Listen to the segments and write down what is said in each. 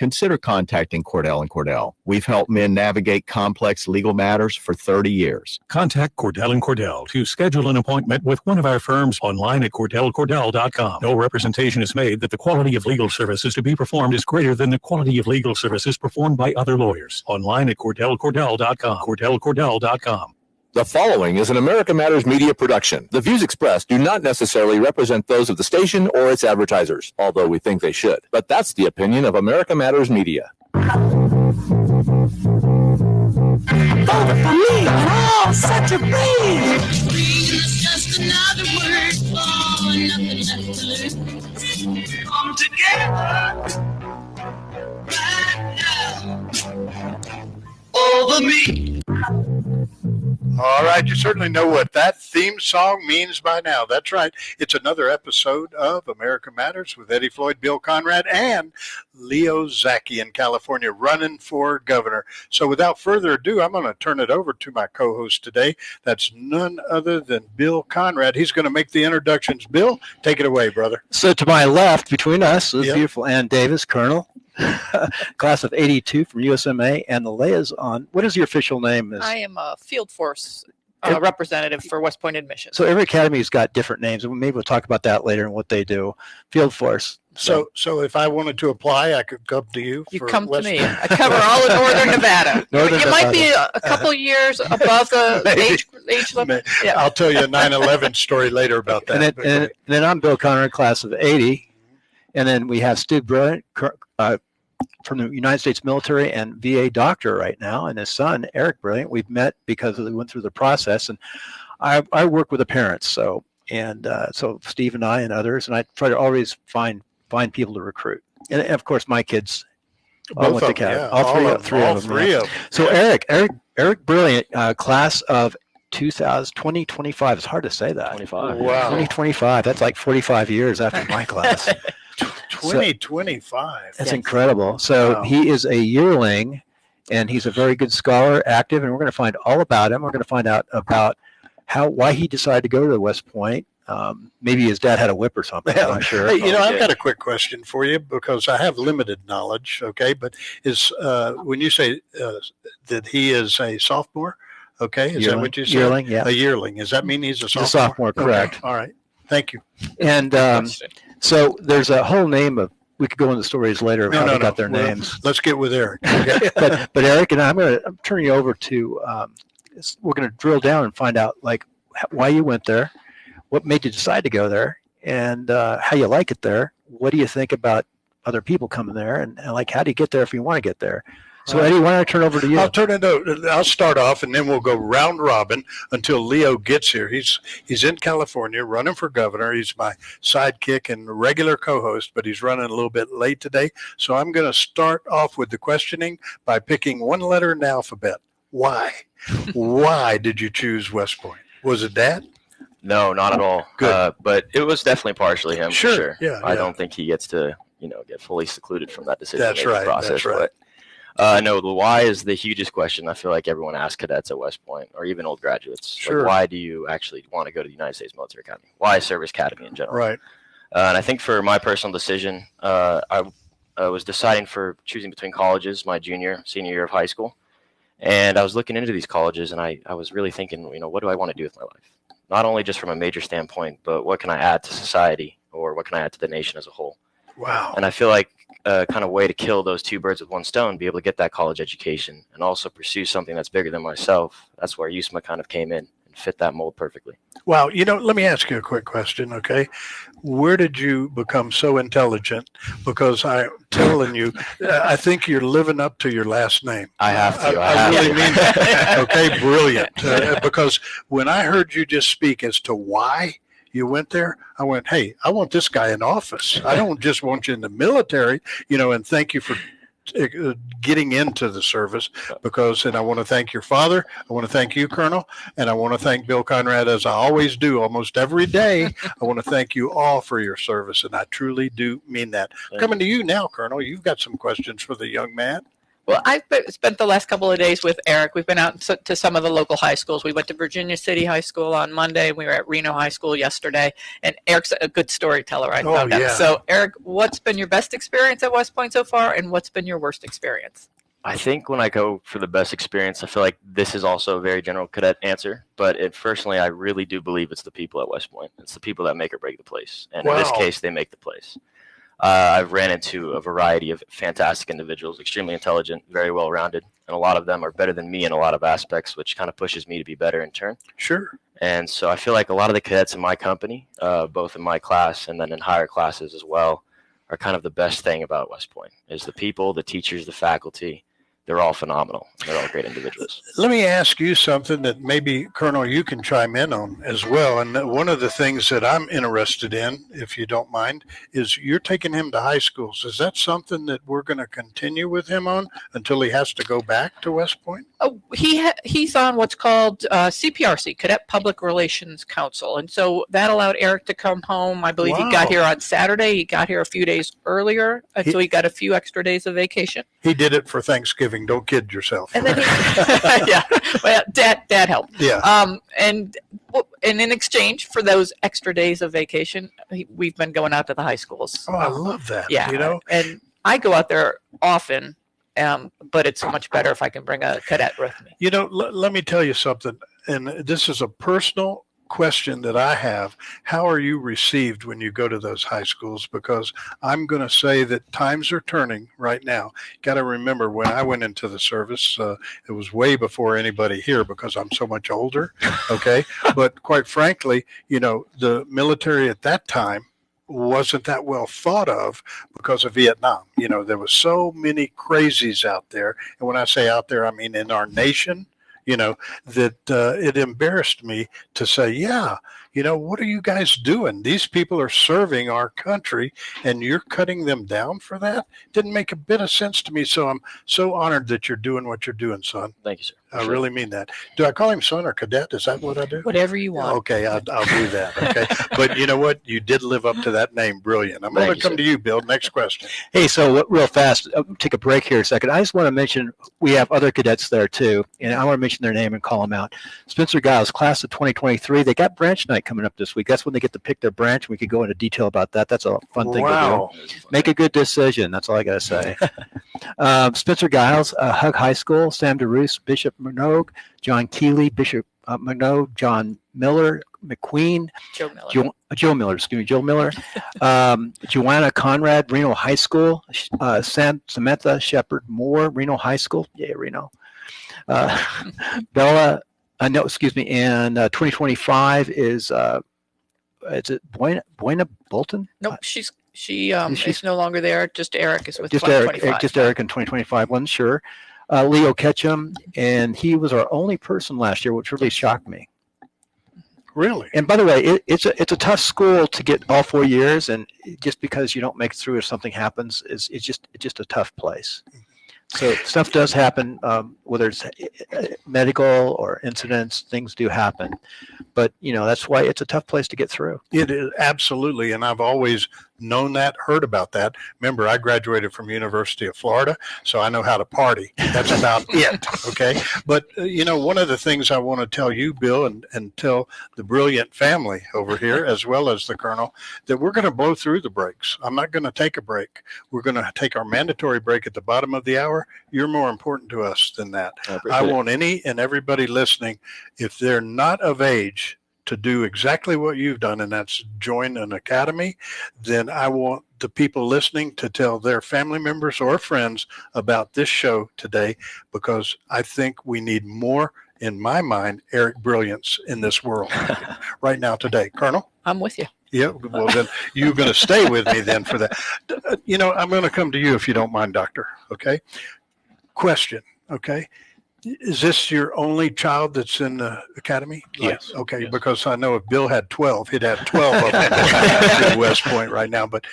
consider contacting Cordell & Cordell. We've helped men navigate complex legal matters for 30 years. Contact Cordell & Cordell to schedule an appointment with one of our firms online at CordellCordell.com. No representation is made that the quality of legal services to be performed is greater than the quality of legal services performed by other lawyers. Online at CordellCordell.com. CordellCordell.com. The following is an America Matters media production. The views expressed do not necessarily represent those of the station or its advertisers, although we think they should. But that's the opinion of America Matters Media. Vote for me, oh, such a breeze. Freedom's just another word for nothing left to lose. Come together right now over me. All right, you certainly know what that theme song means by now. That's right. It's another episode of America Matters with Eddie Floyd, Bill Conrad, and Leo Zacky in California running for governor. So without further ado, I'm going to turn it over to my co-host today. That's none other than Bill Conrad. He's going to make the introductions. Bill, take it away, brother. So to my left, between us, is beautiful Ann Davis, Colonel. Class of 82 from USMA, and the Leia's on. What is your official name? I am a field force representative for West Point Admission. So every academy's got different names, and maybe we'll talk about that later and what they do. Field force. So if I wanted to apply, I could come to you. You come to me. I cover all of northern Nevada. You might be a couple years above the age limit. Yeah. I'll tell you a 9/11 story later about that. And then I'm Bill Conrad, class of 80. And then we have Stu Brilliant from the United States military and VA doctor right now, and his son, Eric Brilliant. We've met because we went through the process, and I work with the parents. So Steve and I and others, and I try to always find people to recruit. And of course, my kids all went to Canada. All three of them. So Eric Brilliant, class of 2025. It's hard to say that. 25. Wow. 2025. That's like 45 years after my class. 2025. That's incredible. So wow. He is a yearling, and he's a very good scholar, active, and we're going to find all about him. We're going to find out about why he decided to go to West Point. Maybe his dad had a whip or something. I'm not sure. Hey, I've got a quick question for you because I have limited knowledge. Okay, but when you say that he is a sophomore? Okay, is that what you said? Yearling, yeah. A yearling. Does that mean he's a sophomore? He's a sophomore, correct. Okay. All right. Thank you. And so there's a whole name of, we could go into stories later of how they got their names. Let's get with Eric. Okay? but Eric and I'm turning you over to, we're going to drill down and find out like why you went there, what made you decide to go there, and how you like it there. What do you think about other people coming there, and like how do you get there if you want to get there? So, Eddie, why don't I turn over to you? I'll start off, and then we'll go round robin until Leo gets here. He's in California running for governor. He's my sidekick and regular co-host, but he's running a little bit late today. So I'm going to start off with the questioning by picking one letter in the alphabet. Why? Why did you choose West Point? Was it Dad? No, not at all. Good. But it was definitely partially him. Sure. For sure. Yeah, I don't think he gets to, get fully secluded from that decision-making process. That's right. But no, the why is the hugest question I feel like everyone asks cadets at West Point or even old graduates. Sure. Like, why do you actually want to go to the United States Military Academy? Why Service Academy in general? Right. And I think for my personal decision, I was deciding for choosing between colleges my senior year of high school. And I was looking into these colleges, and I was really thinking, what do I want to do with my life? Not only just from a major standpoint, but what can I add to society, or what can I add to the nation as a whole? Wow. And I feel like a kind of way to kill those two birds with one stone, be able to get that college education and also pursue something that's bigger than myself. That's where USMA kind of came in and fit that mold perfectly. Wow. Let me ask you a quick question, okay? Where did you become so intelligent? Because I'm telling you, I think you're living up to your last name. I have to. I really mean that. Okay, brilliant. Because when I heard you just speak as to why you went there, I went, hey, I want this guy in office. I don't just want you in the military, and thank you for getting into the service and I want to thank your father. I want to thank you, Colonel, and I want to thank Bill Conrad, as I always do almost every day. I want to thank you all for your service, and I truly do mean that. Coming to you now, Colonel, you've got some questions for the young man. Well, spent the last couple of days with Eric. We've been out to some of the local high schools. We went to Virginia City High School on Monday. We were at Reno High School yesterday. And Eric's a good storyteller, I found out. So, Eric, what's been your best experience at West Point so far, and what's been your worst experience? I think when I go for the best experience, I feel like this is also a very general cadet answer. But personally, I really do believe it's the people at West Point. It's the people that make or break the place. And in this case, they make the place. I've ran into a variety of fantastic individuals, extremely intelligent, very well-rounded, and a lot of them are better than me in a lot of aspects, which kind of pushes me to be better in turn. Sure. And so I feel like a lot of the cadets in my company, both in my class and then in higher classes as well, are kind of the best thing about West Point, is the people, the teachers, the faculty. They're all phenomenal. They're all great individuals. Let me ask you something that maybe, Colonel, you can chime in on as well. And one of the things that I'm interested in, if you don't mind, is you're taking him to high schools. Is that something that we're going to continue with him on until he has to go back to West Point? Oh, he's on what's called CPRC, Cadet Public Relations Council. And so that allowed Eric to come home. I believe he got here on Saturday. He got here a few days earlier. And so he got a few extra days of vacation. He did it for Thanksgiving. Don't kid yourself. And then yeah, well, Dad helped. Yeah. And in exchange for those extra days of vacation, we've been going out to the high schools. Oh, I love that. Yeah. You know, and I go out there often, but it's much better if I can bring a cadet with me. You know, let me tell you something, and this is a personal question that I have. How are you received when you go to those high schools? Because I'm going to say that times are turning right now. Got to remember, when I went into the service, it was way before anybody here because I'm so much older. Okay. But quite frankly, you know, the military at that time wasn't that well thought of because of Vietnam. You know, there was so many crazies out there. And when I say out there, I mean in our nation. You know, that it embarrassed me to say, yeah, you know, what are you guys doing? These people are serving our country and you're cutting them down for that? Didn't make a bit of sense to me. So I'm so honored that you're doing what you're doing, son. Thank you, sir. I really mean that. Do I call him son or cadet? Is that what I do? Whatever you want. Okay, I'll do that. Okay. But you know what? You did live up to that name. Brilliant. I'm going to come to you, Bill. Next question. Hey, so real fast, take a break here a second. I just want to mention we have other cadets there too, and I want to mention their name and call them out. Spencer Giles, class of 2023. They got branch night coming up this week. That's when they get to pick their branch. We could go into detail about that. That's a fun thing to do. Make a good decision. That's all I got to say. Spencer Giles, Hug High School. Sam DeRoos, Bishop Minogue. John Keeley, Bishop Minogue. John Miller, McQueen. Joe Miller, Joanna Conrad, Reno High School. Samantha Shepard Moore, Reno High School. Yeah, Reno. Bella, and 2025 is it Buena Bolton? Nope, she is no longer there. Just Eric is with just 2025. Eric, just Eric in 2025. Wasn't sure. Leo Ketchum, and he was our only person last year, which really shocked me. Really? And by the way, it's a tough school to get all 4 years, and just because you don't make it through or something happens, it's just a tough place. So stuff does happen, whether it's medical or incidents, things do happen. But, you know, that's why it's a tough place to get through. It is, absolutely. And I've always known that, heard about that. Remember, I graduated from University of Florida, so I know how to party. That's about it, okay? But, you know, one of the things I want to tell you, Bill, and tell the brilliant family over here, as well as the Colonel, that we're going to blow through the breaks. I'm not going to take a break. We're going to take our mandatory break at the bottom of the hour. You're more important to us than that. I want any and everybody listening, if they're not of age to do exactly what you've done, and that's join an academy, then I want the people listening to tell their family members or friends about this show today, because I think we need more, in my mind, Eric Brilliance in this world right now today. Colonel? I'm with you. Yeah, well, then you're going to stay with me then for that. You know, I'm going to come to you if you don't mind, Doctor, okay? Question, okay? Is this your only child that's in the academy? Yes. Okay, yes. Because I know if Bill had 12, he'd have 12 of them at West Point right now. But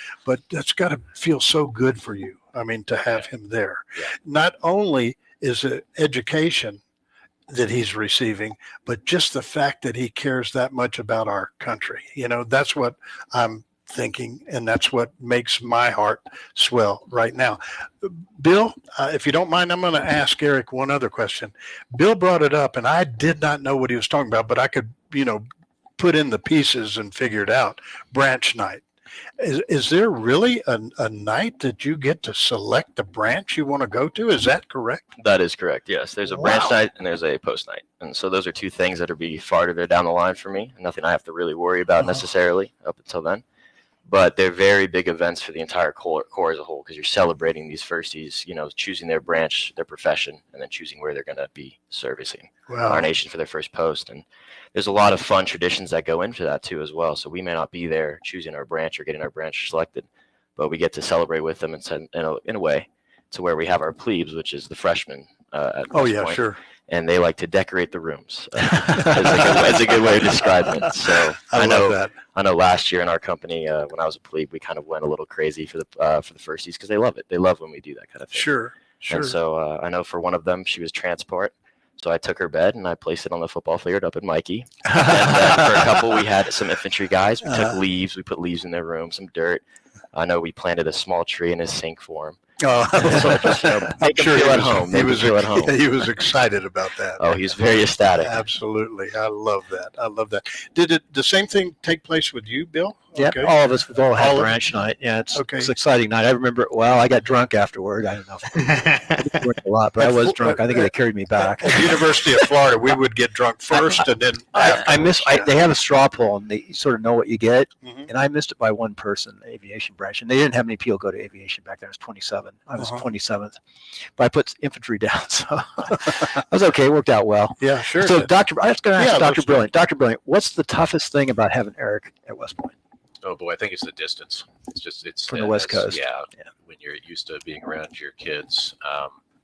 that's got to feel so good for you. I mean, to have him there. Yeah. Not only is it education that he's receiving, but just the fact that he cares that much about our country. You know, that's what I'm thinking, and that's what makes my heart swell right now. Bill, if you don't mind, I'm going to ask Eric one other question. Bill brought it up, and I did not know what he was talking about, but I could, put in the pieces and figure it out. Branch night. Is there really a night that you get to select the branch you want to go to? Is that correct? That is correct, yes. There's a branch night and there's a post night. And so those are two things that are be farther down the line for me. Nothing I have to really worry about necessarily up until then. But they're very big events for the entire corps as a whole, because you're celebrating these firsties, choosing their branch, their profession, and then choosing where they're going to be servicing our nation for their first post. And there's a lot of fun traditions that go into that too as well. So we may not be there choosing our branch or getting our branch selected, but we get to celebrate with them in a way to where we have our plebes, which is the freshmen. At West Point, sure. And they like to decorate the rooms. It's a good way of describing it. So I know that. I know last year in our company, when I was a plebe, we kind of went a little crazy for the firsties, because they love it. They love when we do that kind of thing. Sure. And so I know for one of them, she was transport. So I took her bed and I placed it on the football field up at Mikey. And then for a couple, we had some infantry guys. We took leaves. We put leaves in their room, some dirt. I know we planted a small tree in his sink for him. Oh, so just, I'm sure he at home. He was excited about that. Oh, he's very ecstatic. Absolutely. I love that. Did the same thing take place with you, Bill? Yeah, Okay. all of us, we've all had branch night. Yeah, it's an exciting night. I remember it well. I got drunk afterward. I don't know if I drank a lot, but I was drunk. I think they carried me back. At the University of Florida, we would get drunk first, and then they have a straw poll, and they sort of know what you get. And I missed it by one person, the aviation branch, and they didn't have many people go to aviation back then. I was 27. I was 27th, but I put infantry down, so I was okay. It worked out well. Yeah, sure. So, I was going to ask Dr. Brilliant. Dr. Brilliant, what's the toughest thing about having Eric at West Point? Oh boy, I think it's the distance. It's from the West Coast. Yeah, when you're used to being around your kids,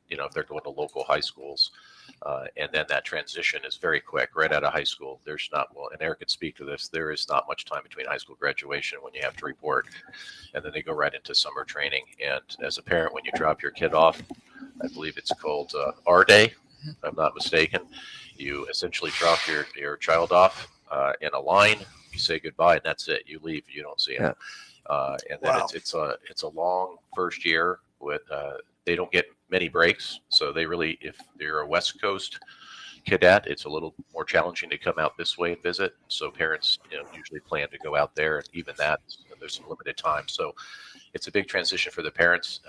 if they're going to local high schools, and then that transition is very quick. Right out of high school, there's not, and Eric could speak to this, there is not much time between high school graduation when you have to report, and then they go right into summer training. And as a parent, when you drop your kid off, I believe it's called R Day, if I'm not mistaken, you essentially drop your child off in a line. You say goodbye, and that's it. You leave. You don't see him. And then it's a long first year with they don't get many breaks. So they really, if they're a West Coast cadet, it's a little more challenging to come out this way and visit. So parents usually plan to go out there, and even that, there's some limited time. So it's a big transition for the parents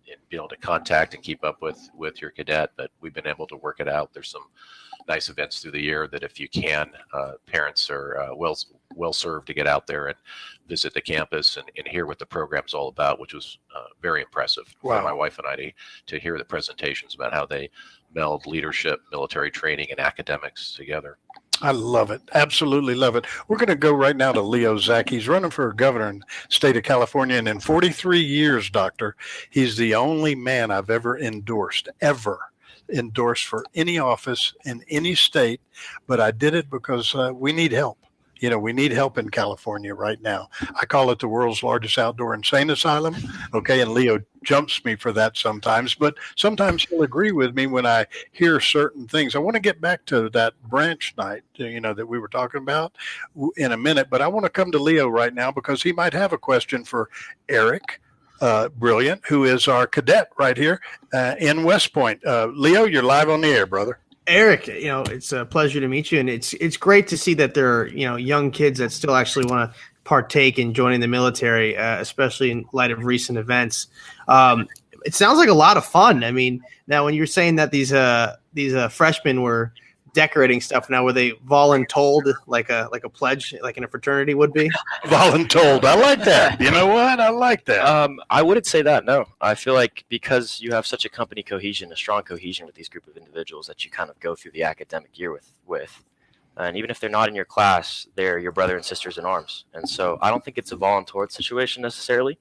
in being able to contact and keep up with your cadet. But we've been able to work it out. There's some nice events through the year that if you can, parents are well served to get out there and visit the campus and hear what the program's all about, which was very impressive for my wife and I to hear the presentations about how they meld leadership, military training, and academics together. I love it. Absolutely love it. We're going to go right now to Leo Zacky. He's running for governor in the state of California. And in 43 years, Doctor, he's the only man I've ever endorsed for any office in any state. But I did it because we need help. We need help in California right now. I call it the world's largest outdoor insane asylum. Okay. And Leo jumps me for that sometimes, but sometimes he'll agree with me when I hear certain things. I want to get back to that branch night, that we were talking about in a minute, but I want to come to Leo right now because he might have a question for Eric Brilliant, who is our cadet right here in West Point. Leo, you're live on the air, brother. Eric, it's a pleasure to meet you, and it's great to see that there are young kids that still actually want to partake in joining the military, especially in light of recent events. It sounds like a lot of fun. I mean, now when you're saying that these freshmen were decorating stuff, now were they voluntold like a pledge, like in a fraternity would be? Voluntold. I like that. You know what? I like that. I wouldn't say that. No, I feel like because you have such a company cohesion, a strong cohesion with these group of individuals that you kind of go through the academic year with. And even if they're not in your class, they're your brother and sisters in arms. And so I don't think it's a voluntold situation necessarily,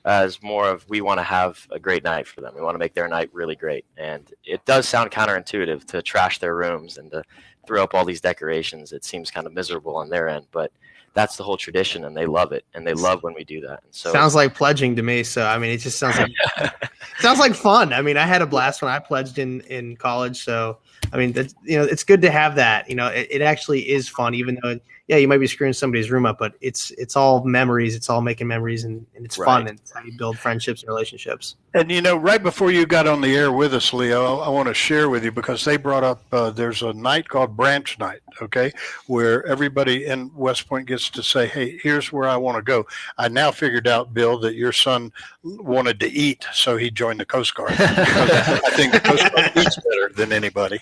as more of we want to have a great night for them. We want to make their night really great. And it does sound counterintuitive to trash their rooms and to throw up all these decorations. It seems kind of miserable on their end, but that's the whole tradition, and they love it, and they love when we do that. And so sounds like pledging to me. So I mean, it just sounds like fun. I mean, I had a blast when I pledged in college. So I mean, that's, it's good to have that. It actually is fun, even though yeah, you might be screwing somebody's room up, but it's all memories. It's all making memories, and it's fun, and it's how you build friendships and relationships. And, right before you got on the air with us, Leo, I want to share with you because they brought up there's a night called Branch Night, okay, where everybody in West Point gets to say, hey, here's where I want to go. I now figured out, Bill, that your son wanted to eat, so he joined the Coast Guard. I think the Coast Guard eats better than anybody,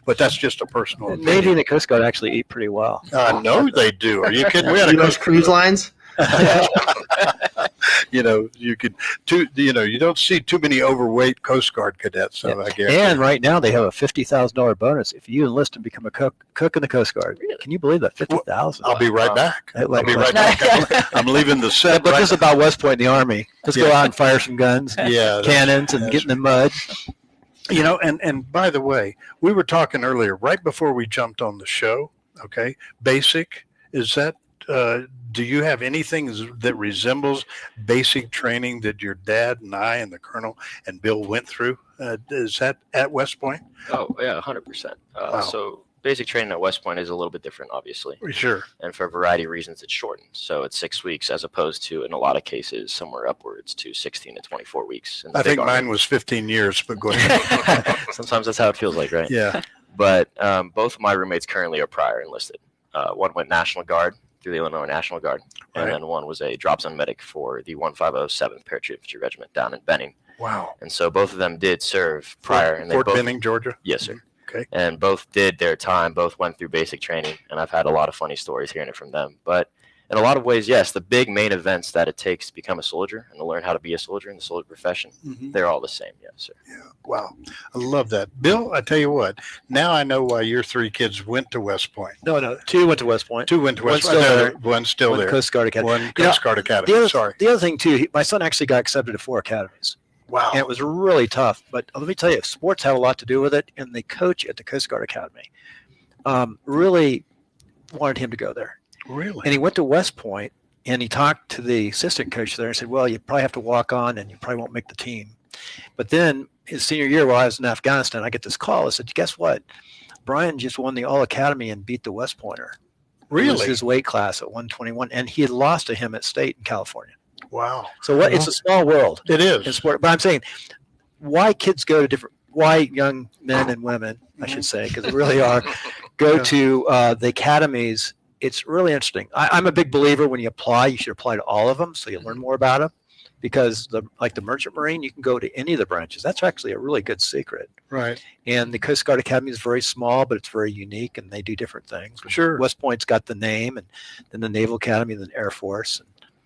but that's just a personal opinion. Maybe the Coast Guard actually eat pretty well. I know they do. Are you kidding? We had U.S. cruise lines. You could you don't see too many overweight Coast Guard cadets. So I guess. And right now they have a $50,000 bonus if you enlist and become a cook in the Coast Guard. Really? Can you believe that? $50,000. I'll be right back. I'll be right back. I'm leaving the set. But this is about West Point in the Army. Let's go out and fire some guns, cannons, and get in the mud. And by the way, we were talking earlier, right before we jumped on the show. Okay, basic is that. Do you have anything that resembles basic training that your dad and I and the Colonel and Bill went through? Is that at West Point? Oh, yeah, 100%. Wow. So basic training at West Point is a little bit different, obviously. Sure. And for a variety of reasons, it's shortened. So it's 6 weeks as opposed to, in a lot of cases, somewhere upwards to 16 to 24 weeks. I think mine was 15 years, but go ahead. Sometimes that's how it feels like, right? Yeah. But both of my roommates currently are prior enlisted. One went National Guard through the Illinois National Guard, and then one was a drop zone medic for the 1507th Paratroop Infantry Regiment down in Benning. Wow. And so both of them did serve prior. And Fort Benning, Georgia? Yes, sir. Okay. And both did their time, both went through basic training, and I've had a lot of funny stories hearing it from them. But in a lot of ways, yes, the big main events that it takes to become a soldier and to learn how to be a soldier in the soldier profession, they're all the same, yes, sir. Yeah, wow. I love that. Bill, I tell you what, now I know why your three kids went to West Point. No, two went to West Point. Two went to West Point. One's still there. Coast Guard Academy. One Coast Guard Academy. The other thing, too, my son actually got accepted to 4 academies. Wow. And it was really tough. But let me tell you, sports had a lot to do with it, and the coach at the Coast Guard Academy really wanted him to go there. Really? And he went to West Point, and he talked to the assistant coach there and said, well, you probably have to walk on, and you probably won't make the team. But then his senior year, while I was in Afghanistan, I get this call. I said, guess what? Brian just won the All-Academy and beat the West Pointer. Really? It was his weight class at 121, and he had lost to him at state in California. Wow. So it's a small world. It is. In sport. But I'm saying why kids go to why young men and women, I should say, because they really are, go to the academies. It's really interesting. I'm a big believer when you apply, you should apply to all of them so you learn more about them. Because like the Merchant Marine, you can go to any of the branches. That's actually a really good secret. Right. And the Coast Guard Academy is very small, but it's very unique, and they do different things. Sure. West Point's got the name, and then the Naval Academy, and then Air Force.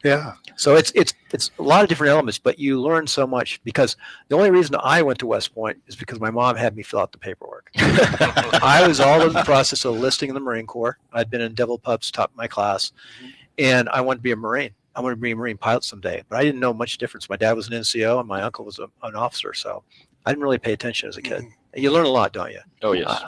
Yeah. So it's a lot of different elements, but you learn so much because the only reason I went to West Point is because my mom had me fill out the paperwork. I was all in the process of enlisting in the Marine Corps. I'd been in Devil Pups, top of my class, and I wanted to be a Marine. I wanted to be a Marine pilot someday, but I didn't know much difference. My dad was an NCO, and my uncle was an officer, so I didn't really pay attention as a kid. You learn a lot, don't you? Oh, yes.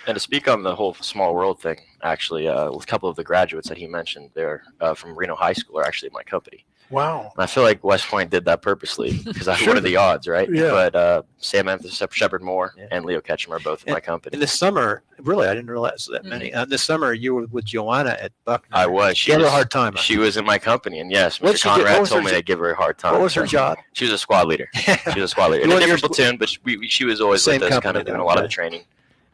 And to speak on the whole small world thing, actually, a couple of the graduates that he mentioned there from Reno High School are actually in my company. Wow. And I feel like West Point did that purposely because what are the odds, right? Yeah. But Sam Anthony Shepard Moore and Leo Ketchum are both in my company. In the summer, really, I didn't realize that many. This summer, you were with Joanna at Buckner. I was. She had a hard time. She was in my company, and yes, Mr. Conrad told me to give her a hard time. What was her job? She was a squad leader. She was a squad leader in a different platoon, but she was always with us, kind of doing a lot of the training.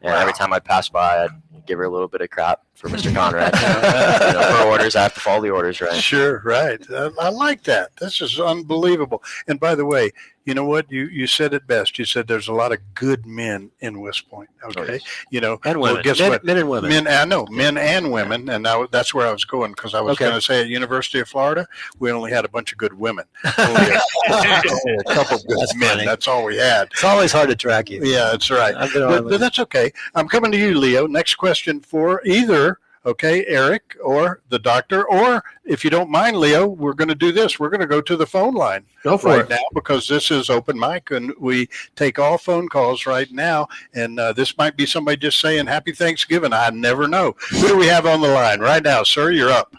And every time I'd pass by, I'd give her a little bit of crap for Mr. Conrad. Per orders, I have to follow the orders, right? Sure, right. I like that. This is unbelievable. And by the way, you know what? You said it best. You said there's a lot of good men in West Point. Okay, and women. Guess men, what? Men and women. I know men and women, and that's where I was going because I was going to say at University of Florida we only had a bunch of good women, only a couple of good men. Funny. That's all we had. It's always hard to track you. Yeah, that's right. But that's okay. I'm coming to you, Leo. Next question for either. Okay, Eric or the doctor, or if you don't mind, Leo, we're going to do this. We're going to go to the phone line right now because this is open mic and we take all phone calls right now. And this might be somebody just saying Happy Thanksgiving. I never know. Who do we have on the line right now, sir? You're up.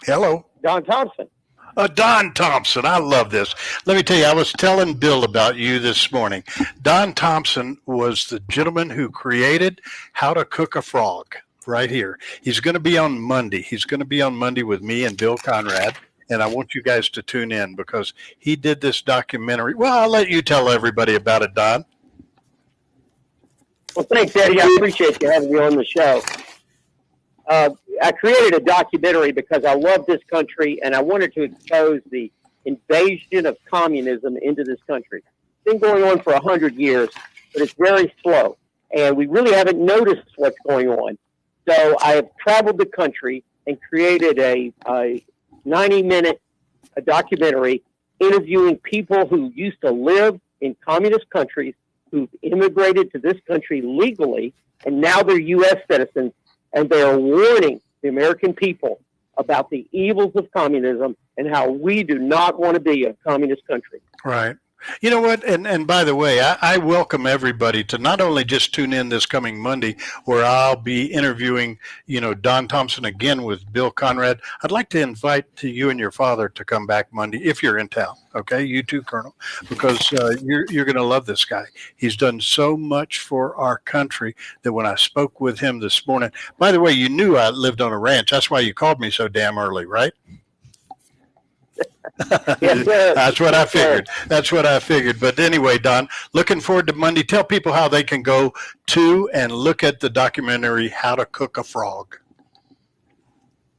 Hello. Don Thompson. Don Thompson. I love this. Let me tell you, I was telling Bill about you this morning. Don Thompson was the gentleman who created How to Cook a Frog. right here. He's going to be on Monday. He's going to be on Monday with me and Bill Conrad. And I want you guys to tune in because he did this documentary. Well, I'll let you tell everybody about it, Don. Well, thanks, Eddie. I appreciate you having me on the show. I created a documentary because I love this country and I wanted to expose the invasion of communism into this country. It's been going on for 100 years, but it's very slow. And we really haven't noticed what's going on. So I have traveled the country and created a 90-minute documentary interviewing people who used to live in communist countries, who've immigrated to this country legally, and now they're U.S. citizens, and they are warning the American people about the evils of communism and how we do not want to be a communist country. Right. You know what? And by the way, I welcome everybody to not only just tune in this coming Monday, where I'll be interviewing, Don Thompson again with Bill Conrad. I'd like to invite to you and your father to come back Monday if you're in town. Okay, you too, Colonel, because you're going to love this guy. He's done so much for our country that when I spoke with him this morning, by the way, you knew I lived on a ranch. That's why you called me so damn early, right? Yes, sir. That's what I figured. That's what I figured. But anyway, Don, looking forward to Monday. Tell people how they can go to and look at the documentary, How to Cook a Frog.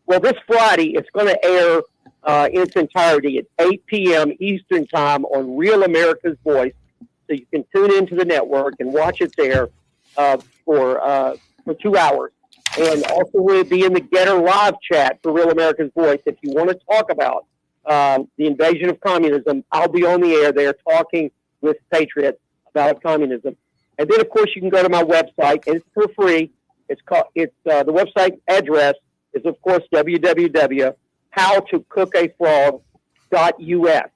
Well, this Friday, it's going to air in its entirety at 8 p.m. Eastern Time on Real America's Voice. So you can tune into the network and watch it there for 2 hours. And also we'll be in the Getter live chat for Real America's Voice. If you want to talk about the invasion of communism, I'll be on the air there talking with patriots about communism. And then, of course, you can go to my website, and it's for free. The website address is, of course, www.howtocookafrog.us.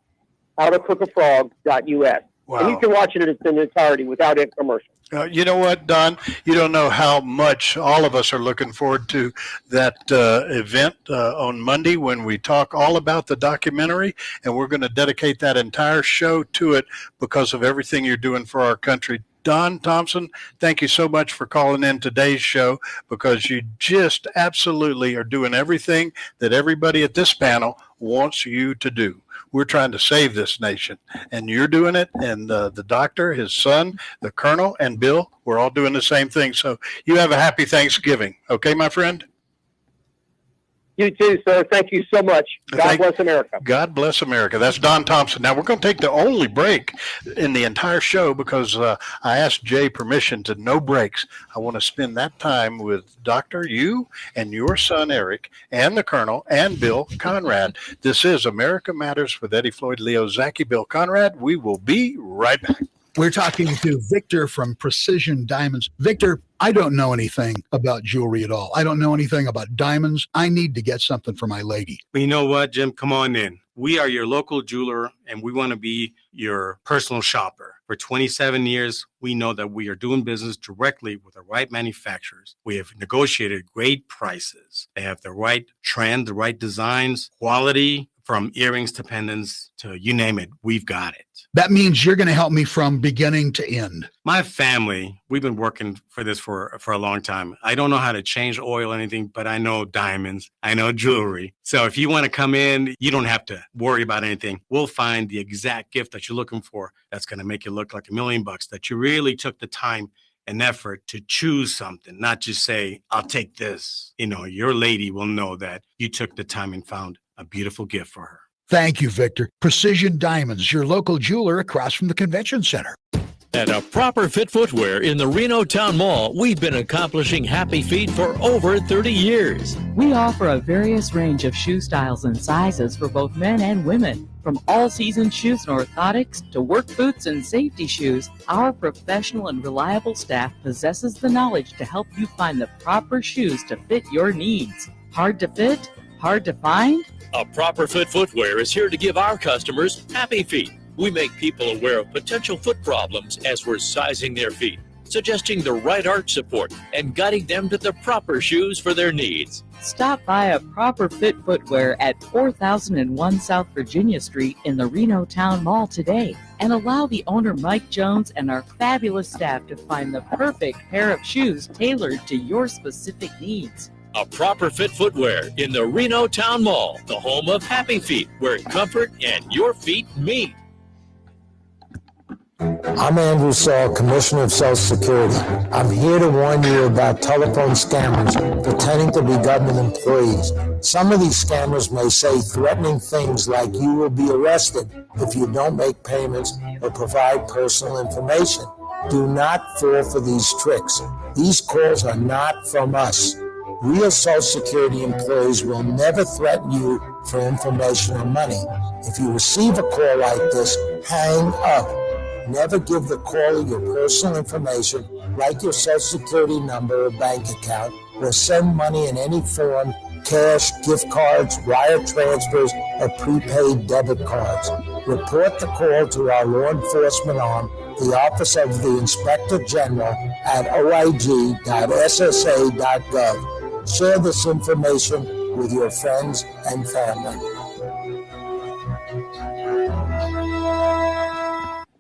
Howtocookafrog.us. Wow. And you can watch it in its entirety without a commercial. You know what, Don? You don't know how much all of us are looking forward to that event on Monday when we talk all about the documentary, and we're going to dedicate that entire show to it because of everything you're doing for our country. Don Thompson, thank you so much for calling in today's show because you just absolutely are doing everything that everybody at this panel wants you to do. We're trying to save this nation, and you're doing it, and the doctor, his son, the colonel, and Bill, we're all doing the same thing. So you have a happy Thanksgiving. Okay, my friend? You too, sir. Thank you so much. God bless America. God bless America. That's Don Thompson. Now, we're going to take the only break in the entire show because I asked Jay permission to no breaks. I want to spend that time with Dr. You and your son, Eric, and the Colonel, and Bill Conrad. This is America Matters with Eddie Floyd, Leo Zacky, Bill Conrad. We will be right back. We're talking to Victor from Precision Diamonds. Victor, I don't know anything about jewelry at all. I don't know anything about diamonds. I need to get something for my lady. Well, you know what, Jim? Come on in. We are your local jeweler, and we want to be your personal shopper. For 27 years, we know that we are doing business directly with the right manufacturers. We have negotiated great prices. They have the right trend, the right designs, quality, from earrings to pendants to you name it, we've got it. That means you're going to help me from beginning to end. My family, we've been working for this for a long time. I don't know how to change oil or anything, but I know diamonds. I know jewelry. So if you want to come in, you don't have to worry about anything. We'll find the exact gift that you're looking for that's going to make you look like $1 million, that you really took the time and effort to choose something, not just say, I'll take this. Your lady will know that you took the time and found a beautiful gift for her. Thank you, Victor. Precision Diamonds, your local jeweler across from the convention center. At A Proper Fit Footwear in the Reno Town Mall, we've been accomplishing happy feet for over 30 years. We offer a various range of shoe styles and sizes for both men and women. From all-season shoes and orthotics to work boots and safety shoes, our professional and reliable staff possesses the knowledge to help you find the proper shoes to fit your needs. Hard to fit? Hard to find? A Proper Fit Footwear is here to give our customers happy feet. We make people aware of potential foot problems as we're sizing their feet, suggesting the right arch support, and guiding them to the proper shoes for their needs. Stop by a Proper Fit Footwear at 4001 South Virginia Street in the Reno Town Mall today and allow the owner Mike Jones and our fabulous staff to find the perfect pair of shoes tailored to your specific needs. A Proper Fit Footwear in the Reno Town Mall, the home of Happy Feet, where comfort and your feet meet. I'm Andrew Saul, Commissioner of Social Security. I'm here to warn you about telephone scammers pretending to be government employees. Some of these scammers may say threatening things like you will be arrested if you don't make payments or provide personal information. Do not fall for these tricks. These calls are not from us. Real Social Security employees will never threaten you for information or money. If you receive a call like this, hang up. Never give the caller your personal information, like your Social Security number or bank account, or send money in any form, cash, gift cards, wire transfers, or prepaid debit cards. Report the call to our law enforcement arm, the Office of the Inspector General at oig.ssa.gov. Share this information with your friends and family.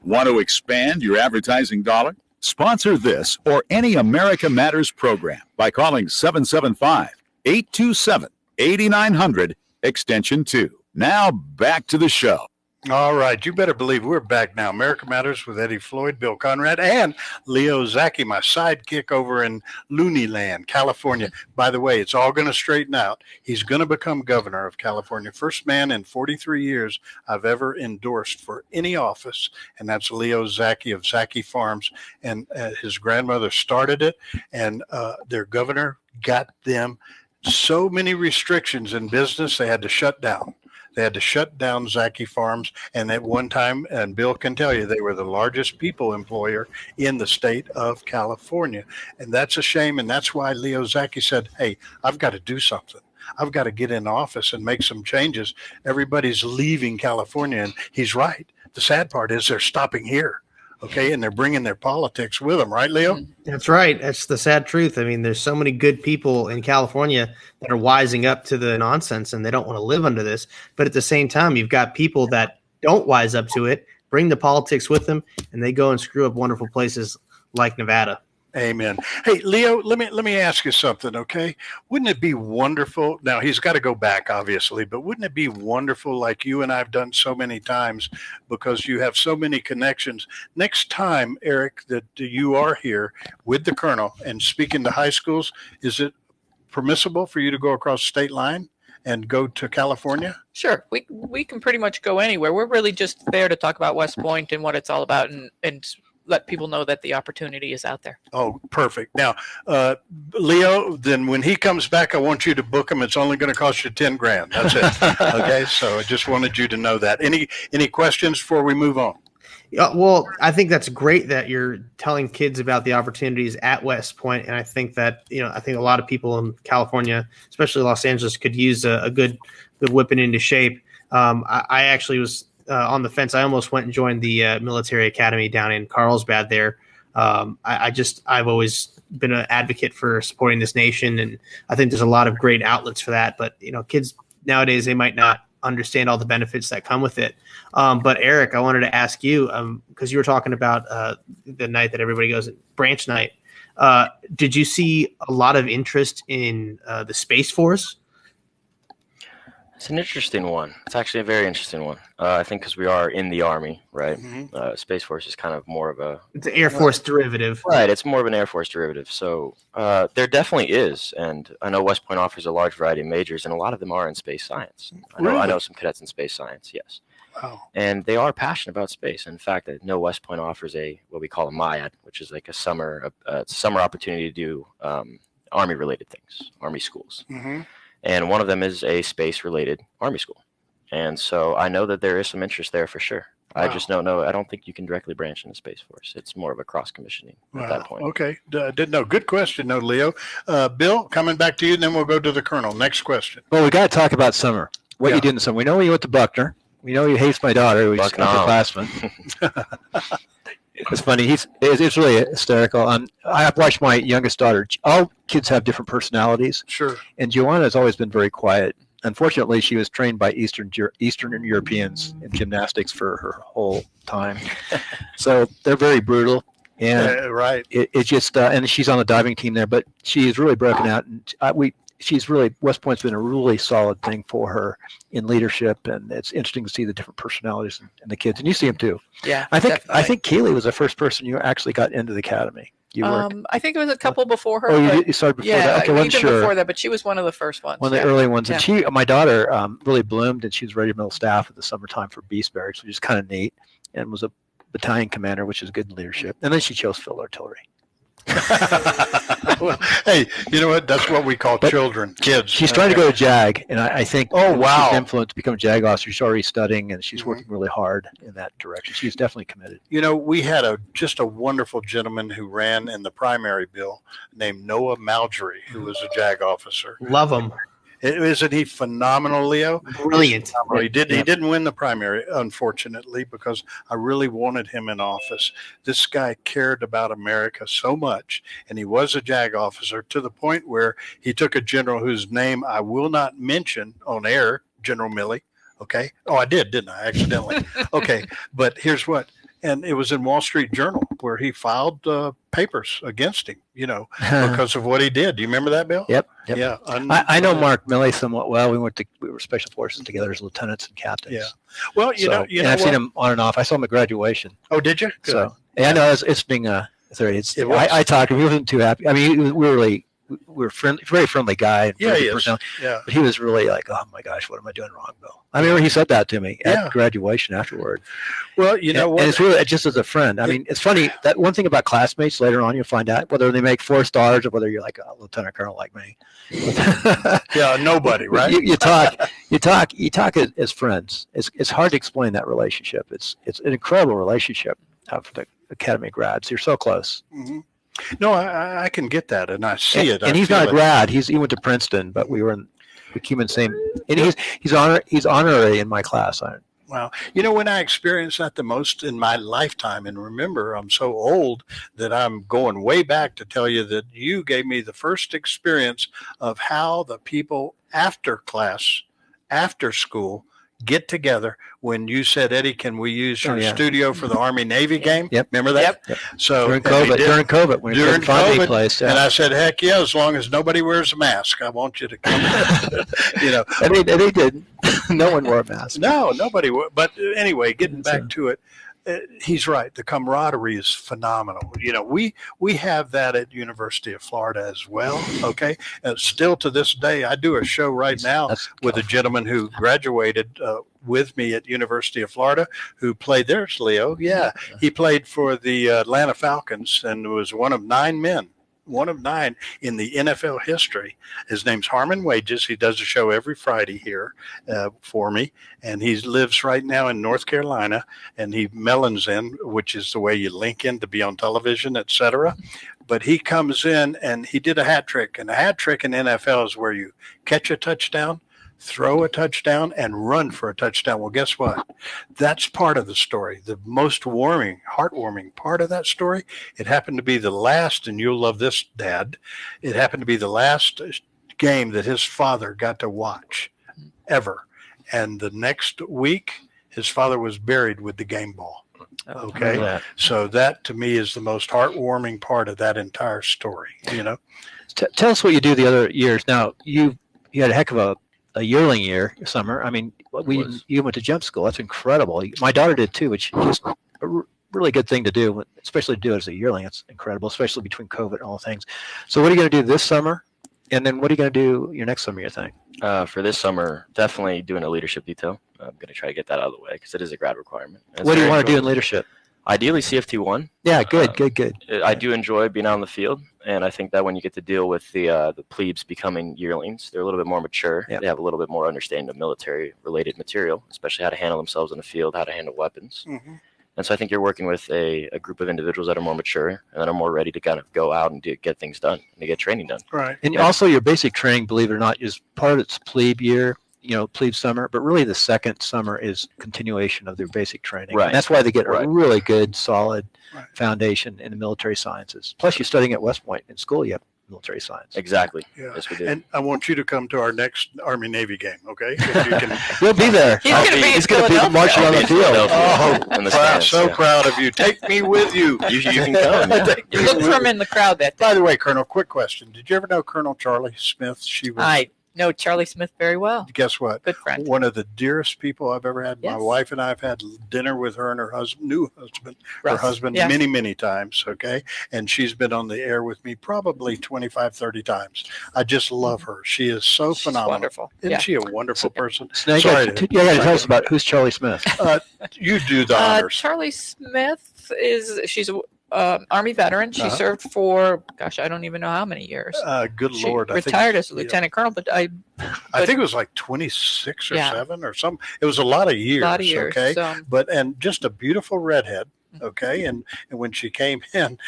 Want to expand your advertising dollar? Sponsor this or any America Matters program by calling 775-827-8900, extension 2. Now back to the show. All right, you better believe we're back now. America Matters with Eddie Floyd, Bill Conrad, and Leo Zacky, my sidekick over in Looney Land, California. By the way, it's all going to straighten out. He's going to become governor of California. First man in 43 years I've ever endorsed for any office, and that's Leo Zacky of Zacky Farms. And his grandmother started it, and their governor got them so many restrictions in business they had to shut down. They had to shut down Zacky Farms, and at one time, and Bill can tell you, they were the largest people employer in the state of California. And that's a shame, and that's why Leo Zacky said, hey, I've got to do something. I've got to get in office and make some changes. Everybody's leaving California, and he's right. The sad part is they're stopping here. Okay, and they're bringing their politics with them, right, Leo? That's right. That's the sad truth. I mean, there's so many good people in California that are wising up to the nonsense, and they don't want to live under this. But at the same time, you've got people that don't wise up to it, bring the politics with them, and they go and screw up wonderful places like Nevada. Amen. Hey, Leo, let me ask you something, okay? Wouldn't it be wonderful? Now, he's got to go back, obviously, but wouldn't it be wonderful, like you and I have done so many times, because you have so many connections? Next time, Eric, that you are here with the colonel and speaking to high schools, is it permissible for you to go across the state line and go to California? Sure. We can pretty much go anywhere. We're really just there to talk about West Point and what it's all about, and let people know that the opportunity is out there. Oh, perfect. Now, Leo, then when he comes back, I want you to book him. It's only going to cost you $10,000. That's it. Okay. So I just wanted you to know that. Any questions before we move on? Well, I think that's great that you're telling kids about the opportunities at West Point. And I think that, I think a lot of people in California, especially Los Angeles, could use a good whipping into shape. I actually was on the fence. I almost went and joined the military academy down in Carlsbad there. I've always been an advocate for supporting this nation, and I think there's a lot of great outlets for that. But kids nowadays, they might not understand all the benefits that come with it. But Eric, I wanted to ask you, because you were talking about the night that everybody goes, branch night. Did you see a lot of interest in the Space Force? It's an interesting one. It's actually a very interesting one. I think because we are in the Army, right? Mm-hmm. Space Force is kind of more of a... It's an Air Force derivative. Right, it's more of an Air Force derivative. So there definitely is. And I know West Point offers a large variety of majors, and a lot of them are in space science. I know some cadets in space science, yes. Wow. And they are passionate about space. In fact, I know West Point offers what we call a MIAD, which is like a summer opportunity to do Army-related things, Army schools. Mm-hmm. And one of them is a space-related Army school. And so I know that there is some interest there for sure. Wow. I just don't know. I don't think you can directly branch into Space Force. It's more of a cross-commissioning at that point. Okay. Didn't know. Good question, no, Leo. Bill, coming back to you, and then we'll go to the colonel. Next question. Well, we got to talk about summer. What you did in the summer. We know you went to Buckner. We know you hates my daughter, who's upperclassman. It's funny. It's really hysterical. I've watched my youngest daughter. All kids have different personalities. Sure. And Joanna has always been very quiet. Unfortunately, she was trained by Eastern Europeans in gymnastics for her whole time. So they're very brutal. And right. It's just, and she's on the diving team there, but she's really broken out. And she's really, West Point's been a really solid thing for her in leadership, and it's interesting to see the different personalities in the kids, and you see them too. Yeah, I think Keely was the first person you actually got into the academy. I think it was a couple before her. Oh, you started before that? Okay, even sure. before that, but she was one of the first ones. One of the early ones, and my daughter really bloomed, and she was regiment staff at the summertime for Beast Barracks, which is kind of neat, and was a battalion commander, which is good leadership. And then she chose field artillery. Well, hey, you know what? That's what we call children, kids. She's trying to go to JAG, and I think wow, she's influenced to become a JAG officer. She's already studying, and she's working really hard in that direction. She's definitely committed. You know, we had just a wonderful gentleman who ran in the primary bill named Noah Malgery, who was a JAG officer. Love him. Isn't he phenomenal, Leo? Brilliant. He didn't win the primary, unfortunately, because I really wanted him in office. This guy cared about America so much, and he was a JAG officer to the point where he took a general whose name I will not mention on air, General Milley. Okay. Oh, I didn't I? Accidentally. Okay. But here's what. And it was in Wall Street Journal where he filed papers against him, because of what he did. Do you remember that, Bill? Yep. Yeah. I know Mark Milley somewhat well. We were special forces together as lieutenants and captains. Yeah. Well, I've seen him on and off. I saw him at graduation. Oh, did you? Good. So I know it's being I talked to him. He wasn't too happy. I mean, we were friendly, very friendly guy. Yeah, he is. Yeah. But he was really like, oh my gosh, what am I doing wrong, Bill? I remember he said that to me at graduation afterward. Well, you know what? And it's really just as a friend. I mean, it's funny that one thing about classmates later on, you'll find out whether they make 4 stars or whether you're like a lieutenant colonel like me. Yeah, nobody, right? You talk as friends. It's hard to explain that relationship. It's an incredible relationship for the academy grads. You're so close. Mm-hmm. No, I can get that, and I see it. And he's not a grad. He went to Princeton, but we came in the same. And he's honorary in my class. Wow. You know, when I experienced that the most in my lifetime, and remember, I'm so old that I'm going way back to tell you that you gave me the first experience of how the people after class, after school, get together when you said, Eddie, can we use your studio for the Army-Navy game? Yep. Remember that? Yep. So during COVID, when during COVID, place, and I said, heck yeah, as long as nobody wears a mask, I want you to come. And they didn't. No one wore a mask. No, nobody wore. But anyway, getting back to it, he's right. The camaraderie is phenomenal. We have that at University of Florida as well. Okay, and still to this day, I do a show right now with a gentleman who graduated with me at University of Florida, who played. There's Leo. Yeah, he played for the Atlanta Falcons and was one of 9 men. One of 9 in the NFL history. His name's Harmon Wages. He does a show every Friday here for me, and he lives right now in North Carolina, and he melons in, which is the way you link in to be on television, etc. But he comes in, and he did a hat trick, and a hat trick in NFL is where you catch a touchdown, throw a touchdown, and run for a touchdown. Well, guess what? That's part of the story. The most heartwarming part of that story, it happened to be the last, and you'll love this, Dad, it happened to be the last game that his father got to watch ever. And the next week, his father was buried with the game ball. Okay? So that, to me, is the most heartwarming part of that entire story, Tell us what you do the other years. Now, you had a heck of a yearling year, summer. I mean, you went to jump school. That's incredible. My daughter did too, which is a really good thing to do, especially to do it as a yearling. It's incredible, especially between COVID and all things. So what are you going to do this summer? And then what are you going to do your next summer, you think? For this summer, definitely doing a leadership detail. I'm going to try to get that out of the way because it is a grad requirement. What do you want to do in leadership? Ideally, CFT1. Yeah, good. I do enjoy being out in the field, and I think that when you get to deal with the plebes becoming yearlings, they're a little bit more mature. Yep. They have a little bit more understanding of military-related material, especially how to handle themselves in the field, how to handle weapons. Mm-hmm. And so I think you're working with a group of individuals that are more mature and that are more ready to kind of go out and get things done and to get training done. Right. And also your basic training, believe it or not, is part of its plebe year. plebe summer, but really the second summer is continuation of their basic training. Right. And that's why they get Right. a really good, solid foundation in the military sciences. Plus, you're studying at West Point in school. You have military science. Exactly. Yeah. Yes, we do. And I want you to come to our next Army Navy game, okay? If you can. You'll be there. He's going to be marching on the field. Oh, in the proud, stands, so yeah. proud of you. Take me with you. You can come. Yeah. You look for him in the crowd that day. By the way, Colonel, quick question. Did you ever know Colonel Charlie Smith? She was. I know Charlie Smith very well. Guess what? Good friend. One of the dearest people I've ever had. Yes. My wife and I have had dinner with her and her new husband, Russ. her husband, Yeah. many, many times. Okay. And she's been on the air with me probably 25, 30 times. I just love her. She is so She's phenomenal. wonderful. Isn't Yeah. she a wonderful person? So now you Sorry got to tell us about who's Charlie Smith. You do the honors. Charlie Smith she's a Army veteran. She Uh-huh. served for, gosh, I don't even know how many years. Good She Lord. retired as a yeah. lieutenant colonel, but I think it was like 26 or Yeah. 7 or something. It was a lot of years. Okay. So, And just a beautiful redhead. Okay. And when she came in,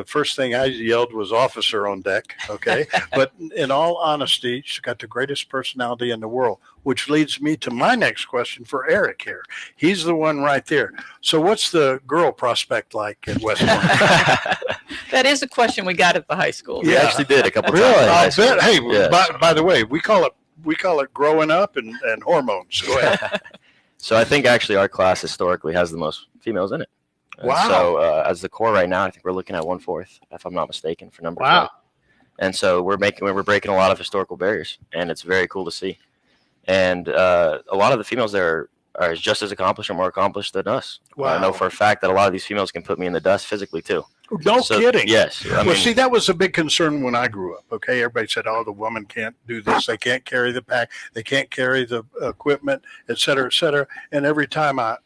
first thing I yelled was officer on deck. Okay. But in all honesty, she's got the greatest personality in the world, which leads me to my next question for Eric here. He's the one right there. So what's the girl prospect like at West Point? that is a question we got at the high school. We actually did a couple times. Really? in high I'll school. bet. Hey, Yes. by the way, we call it growing up and hormones. Go ahead. So I think actually our class historically has the most females in it. And Wow. So as the core right now, I think we're looking at 1/4, if I'm not mistaken, for numbers. Wow. And so we're breaking a lot of historical barriers, and it's very cool to see. And a lot of the females there are just as accomplished or more accomplished than us. Wow. I know for a fact that a lot of these females can put me in the dust physically too. No So, kidding. Yes. I Well, mean, see, that was a big concern when I grew up. Okay, everybody said, "Oh, the woman can't do this. They can't carry the pack. They can't carry the equipment, et cetera, et cetera." And every time I,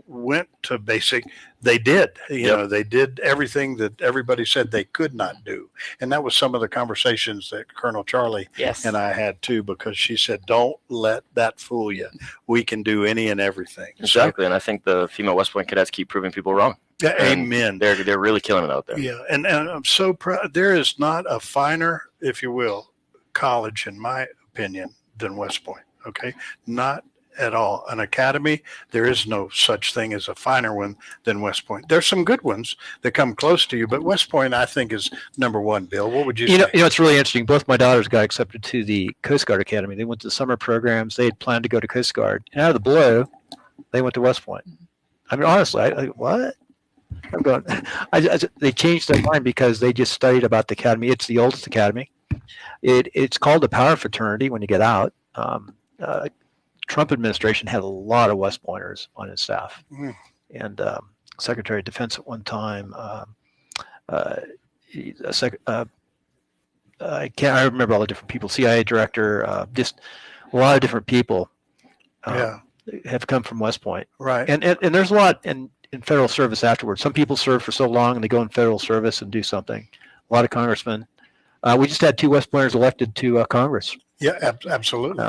went to basic, they did. They did everything that everybody said they could not do. And that was some of the conversations that Colonel Charlie Yes. and I had too, because she said, "Don't let that fool you. We can do any and everything." exactly. And I think the female West Point cadets keep proving people wrong. So, And amen. They're really killing it out there. Yeah, and I'm so proud. There is not a finer, if you will, college, in my opinion, than West Point. Okay, not at all. An academy, there is no such thing as a finer one than West Point. There's some good ones that come close to you, but West Point, I think, is number one. Bill, what would you say? It's really interesting. Both my daughters got accepted to the Coast Guard Academy. They went to summer programs. They had planned to go to Coast Guard, and out of the blue, they went to West Point. I mean, honestly, I what? I'm going. They changed their mind because they just studied about the academy. It's the oldest academy. It's called the Power Fraternity when you get out. Trump administration had a lot of West Pointers on his staff, and Secretary of Defense at one time. I remember all the different people. CIA director, just a lot of different people. Have come from West Point, right? And there's a lot in federal service afterwards. Some people serve for so long and they go in federal service and do something. A lot of congressmen. We just had 2 West Pointers elected to Congress. Yeah, absolutely.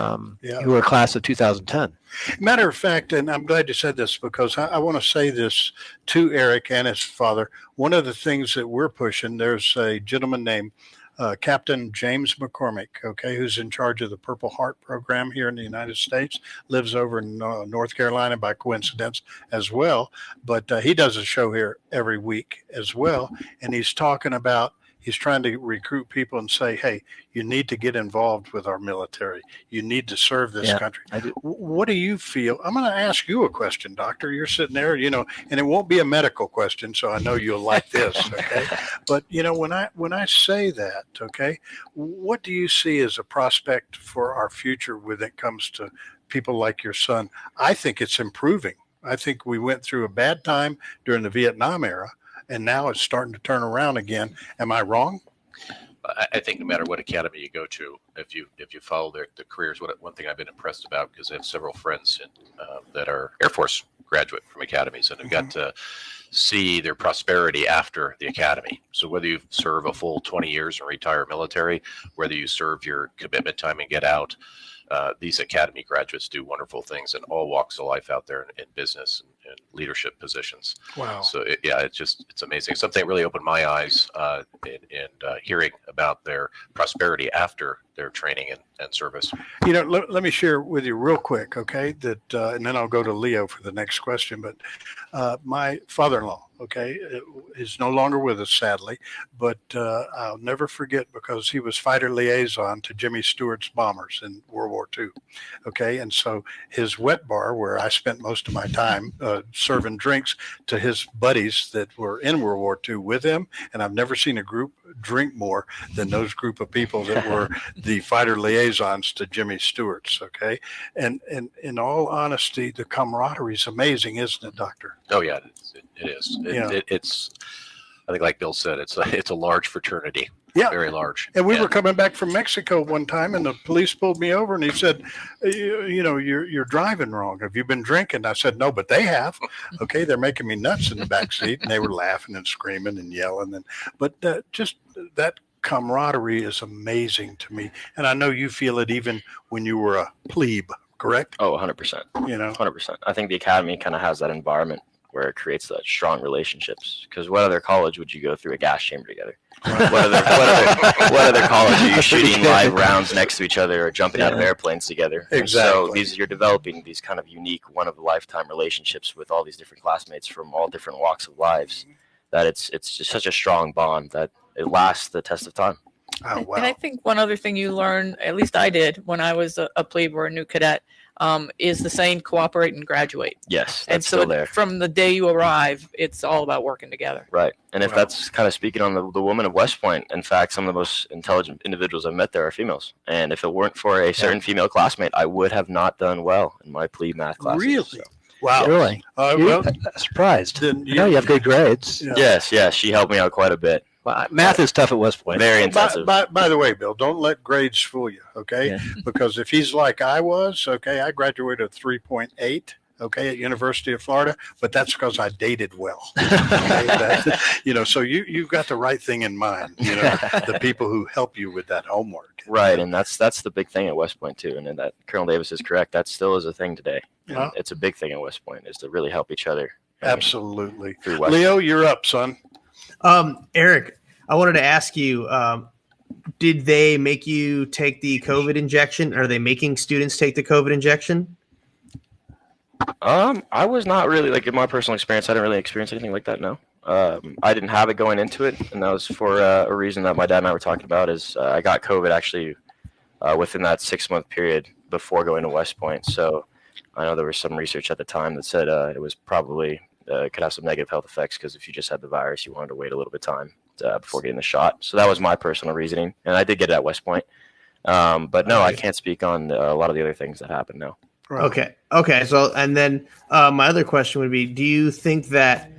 Who were class of 2010. Matter of fact, and I'm glad you said this because I want to say this to Eric and his father. One of the things that we're pushing, there's a gentleman named Captain James McCormick, okay, who's in charge of the Purple Heart program here in the United States, lives over in North Carolina by coincidence as well. But he does a show here every week as well. And he's trying to recruit people and say, hey, you need to get involved with our military. You need to serve this country. What do you feel? I'm going to ask you a question, Doctor. You're sitting there, and it won't be a medical question, so I know you'll like this, okay? But, when I say that, okay, what do you see as a prospect for our future when it comes to people like your son? I think it's improving. I think we went through a bad time during the Vietnam era, and now it's starting to turn around again. Am I wrong? I think no matter what academy you go to, if you follow their careers, one thing I've been impressed about, because I have several friends that are Air Force graduate from academies and have got to see their prosperity after the academy. So whether you serve a full 20 years and retire military, whether you serve your commitment time and get out, these academy graduates do wonderful things in all walks of life out there in business leadership positions. Wow. So it's amazing. It's something that really opened my eyes in hearing about their prosperity after their training and service. You know, let me share with you real quick, okay, that, and then I'll go to Leo for the next question. But my father-in-law, okay, is no longer with us, sadly, but I'll never forget because he was fighter liaison to Jimmy Stewart's bombers in World War II, okay, and so his wet bar, where I spent most of my time serving drinks to his buddies that were in World War II with him, and I've never seen a group drink more than those group of people that were the fighter liaisons to Jimmy Stewart's, okay, and in all honesty, the camaraderie is amazing, isn't it, Doctor? Oh yeah, it is. It's, I think, like Bill said, it's a large fraternity. Yeah, very large. And we were coming back from Mexico one time, and the police pulled me over, and he said, "You know, you're driving wrong. Have you been drinking?" I said, "No, but they have." Okay, they're making me nuts in the back seat, and they were laughing and screaming and yelling, but just that camaraderie is amazing to me, and I know you feel it even when you were a plebe, correct? Oh, 100%. You know, 100%. I think the academy kind of has that environment where it creates that strong relationships. Because what other college would you go through a gas chamber together? What other college are you shooting live rounds next to each other or jumping out of airplanes together? Exactly. And so you're developing these kind of unique, one-of-a-lifetime relationships with all these different classmates from all different walks of lives. That it's just such a strong bond that it lasts the test of time. Oh, wow. And I think one other thing you learn, at least I did when I was a plebe or a new cadet, is the saying "cooperate and graduate." Yes, that's and so still there. From the day you arrive, it's all about working together. Right, and if that's kind of speaking on the women of West Point, in fact, some of the most intelligent individuals I've met there are females. And if it weren't for a certain female classmate, I would have not done well in my plebe math classes. Really? So. Wow. Really? Well, surprised. Then You have good grades. Yeah. Yes, she helped me out quite a bit. Well, math is tough at West Point. Very intensive. By the way, Bill, don't let grades fool you, okay? Yeah. Because if he's like I was, okay, I graduated 3.8, okay, at University of Florida, but that's because I dated well. Okay? So you've got the right thing in mind, the people who help you with that homework. Right, and that's the big thing at West Point too, and that Colonel Davis is correct. That still is a thing today. Yeah. It's a big thing at West Point is to really help each other. Absolutely. Through West Leo, you're up, son. Eric, I wanted to ask you, did they make you take the COVID injection? Are they making students take the COVID injection? I was not really, like, in my personal experience, I didn't really experience anything like that, no. I didn't have it going into it, and that was for a reason that my dad and I were talking about is I got COVID actually within that 6-month period before going to West Point. So I know there was some research at the time that said it was probably could have some negative health effects because if you just had the virus, you wanted to wait a little bit of time before getting the shot. So that was my personal reasoning, and I did get it at West Point. But no, I can't speak on a lot of the other things that happened, no. Okay. So, and then my other question would be, do you think that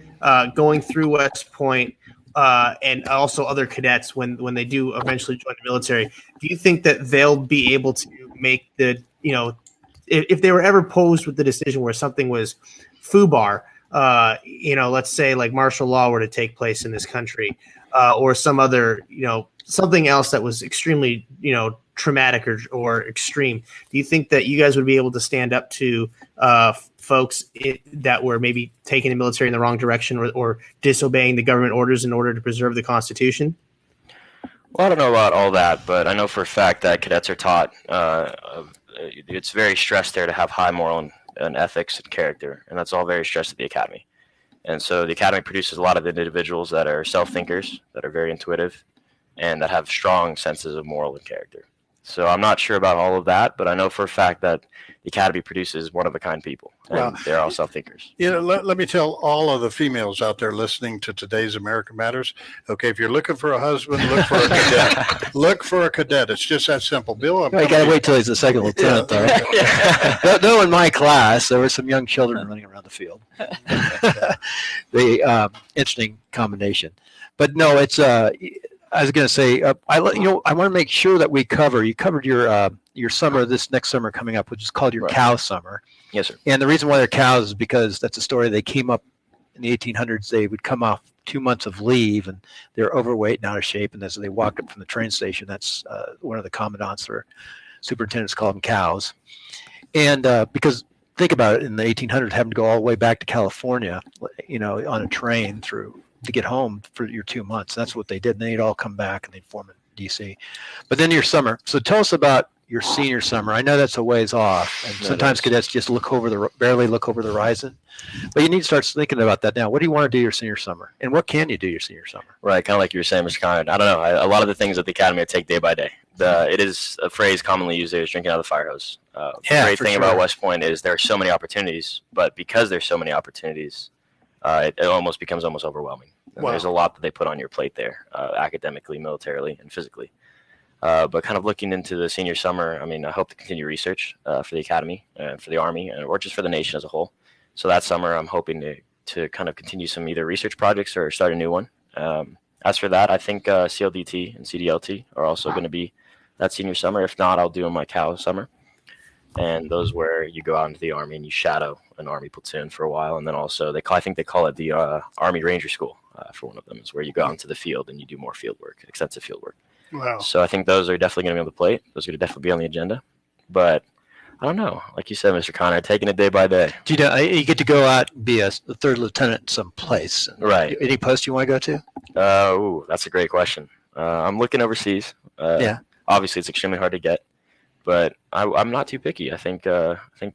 going through West Point and also other cadets, when they do eventually join the military, do you think that they'll be able to make the, if they were ever posed with the decision where something was FUBAR, let's say like martial law were to take place in this country, or some other, something else that was extremely, traumatic or extreme. Do you think that you guys would be able to stand up to folks that were maybe taking the military in the wrong direction or disobeying the government orders in order to preserve the Constitution? Well, I don't know about all that, but I know for a fact that cadets are taught it's very stressed there to have high moral and ethics and character, and that's all very stressed at the academy. And so the academy produces a lot of individuals that are self-thinkers, that are very intuitive, and that have strong senses of moral and character. So I'm not sure about all of that, but I know for a fact that the academy produces one-of-a-kind people, and they're all self-thinkers. Let me tell all of the females out there listening to today's America Matters, okay, if you're looking for a husband, look for a cadet. Look for a cadet. It's just that simple. Bill, You got to wait till he's a second lieutenant, though. Though in my class, there were some young children running around the field. Interesting combination. But no, it's I was going to say, I want to make sure that you covered your summer, this next summer coming up, which is called your cow summer. Yes, sir. And the reason why they're cows is because that's a story. They came up in the 1800s. They would come off 2 months of leave, and they're overweight and out of shape. And as they walked up from the train station, that's one of the commandants or superintendents call them cows. And because think about it, in the 1800s, having to go all the way back to California, on a train to get home for your 2 months. That's what they did. And they'd all come back and they'd form in DC. But then your summer. So tell us about your senior summer. I know that's a ways off, and sometimes cadets just barely look over the horizon. But you need to start thinking about that now. What do you want to do your senior summer, and what can you do your senior summer? Right, kind of like you were saying, Mr. Conrad. I don't know. A lot of the things at the academy I take day by day. It is a phrase commonly used there is drinking out of the fire hose. The great thing about West Point is there are so many opportunities, but because there's so many opportunities, it almost becomes almost overwhelming. Wow. There's a lot that they put on your plate there, academically, militarily, and physically. But kind of looking into the senior summer, I mean, I hope to continue research for the academy and for the Army, or just for the nation as a whole. So that summer, I'm hoping to kind of continue some either research projects or start a new one. As for that, I think CLDT and CDLT are also going to be that senior summer. If not, I'll do my CAL summer. And those where you go out into the Army and you shadow an Army platoon for a while. And then also, I think they call it the Army Ranger School for one of them. Is where you go out into the field and you do more field work, extensive field work. Wow. So I think those are definitely going to be on the plate. Those are going to definitely be on the agenda. But I don't know. Like you said, Mr. Conrad, taking it day by day. You get to go out and be a third lieutenant someplace. Right. Any post you want to go to? That's a great question. I'm looking overseas. Yeah. Obviously, it's extremely hard to get, but I'm not too picky. I think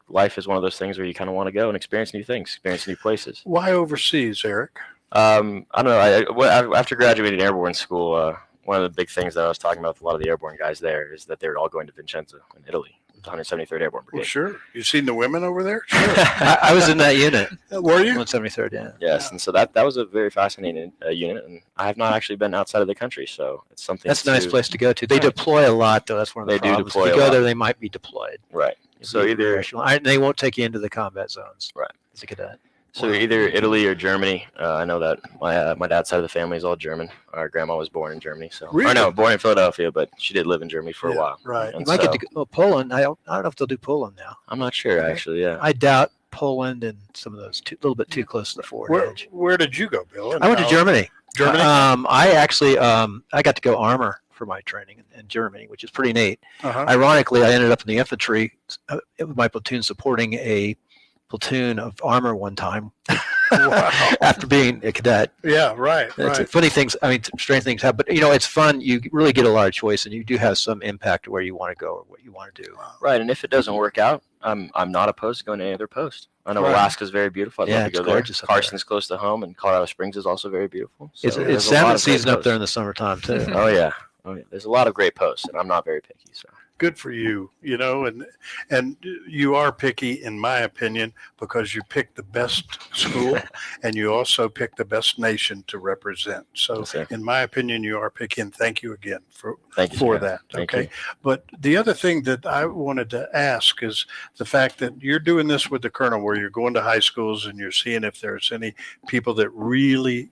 life is one of those things where you kind of want to go and experience new things, experience new places. Why overseas, Eric? I don't know. After graduating airborne school, one of the big things that I was talking about with a lot of the airborne guys there is that they were all going to Vincenzo in Italy, the 173rd Airborne Brigade. Well, sure. You seen the women over there? Sure. I was in that unit. Were you? 173rd, yeah. Yes, and so that was a very fascinating unit, and I have not actually been outside of the country, so it's something. That's a nice place to go to. They deploy a lot, though. That's one of the problems. If you go there, they might be deployed. Right. So either they won't take you into the combat zones. Right. As a cadet. So either Italy or Germany. I know that my dad's side of the family is all German. Our grandma was born in Germany, so really? Or no, born in Philadelphia, but she did live in Germany for a while. Right. You might get to go Poland. I don't know if they'll do Poland now. I'm not sure actually. Yeah. I doubt Poland and some of those a little bit too close to the forward edge. Where did you go, Bill? I went to Germany. Germany. I actually I got to go armor for my training in Germany, which is pretty neat. Uh-huh. Ironically, I ended up in the infantry with my platoon supporting a platoon of armor one time. Wow. After being a cadet. Yeah, right. Funny things, strange things happen. But, it's fun. You really get a lot of choice, and you do have some impact where you want to go or what you want to do. Right, and if it doesn't work out, I'm not opposed to going to any other post. I know Alaska's very beautiful. I'd love to go there. Carson's close to home, and Colorado Springs is also very beautiful. So it's salmon season up there in the summertime, too. Oh, yeah. There's a lot of great posts, and I'm not very picky, so. Good for you, and you are picky, in my opinion, because you picked the best school and you also picked the best nation to represent. So, in my opinion, you are picky, and thank you again for that. Okay. But the other thing that I wanted to ask is the fact that you're doing this with the colonel, where you're going to high schools and you're seeing if there's any people that really,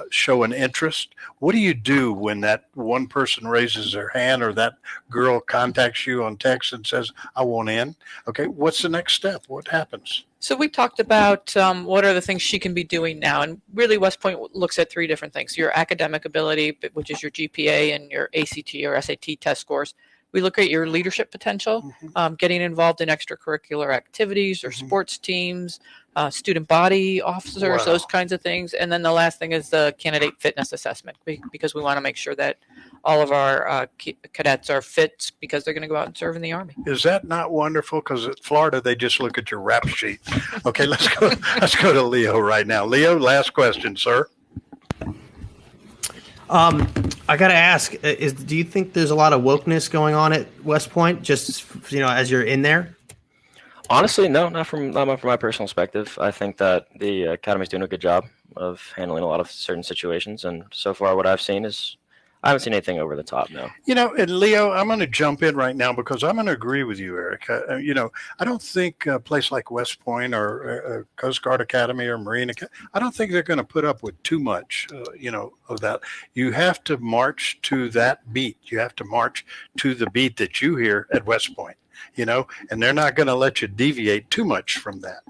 show an interest. What do you do when that one person raises their hand or that girl contacts you on text and says, I want in? Okay, what's the next step? What happens? So we talked about what are the things she can be doing now. And really West Point looks at three different things. Your academic ability, which is your GPA and your ACT or SAT test scores. We look at your leadership potential, getting involved in extracurricular activities or sports teams, student body officers, those kinds of things. And then the last thing is the candidate fitness assessment, because we want to make sure that all of our cadets are fit because they're going to go out and serve in the Army. Is that not wonderful? Because at Florida, they just look at your rap sheet. Okay, let's go to Leo right now. Leo, last question, sir. I got to ask, do you think there's a lot of wokeness going on at West Point, just, as you're in there? Honestly, no, not from my personal perspective. I think that the Academy's doing a good job of handling a lot of certain situations. And so far what I've seen is I haven't seen anything over the top, no. And Leo, I'm going to jump in right now because I'm going to agree with you, Eric. I don't think a place like West Point or Coast Guard Academy or Marine Academy, I don't think they're going to put up with too much, of that. You have to march to that beat. You have to march to the beat that you hear at West Point, and they're not going to let you deviate too much from that.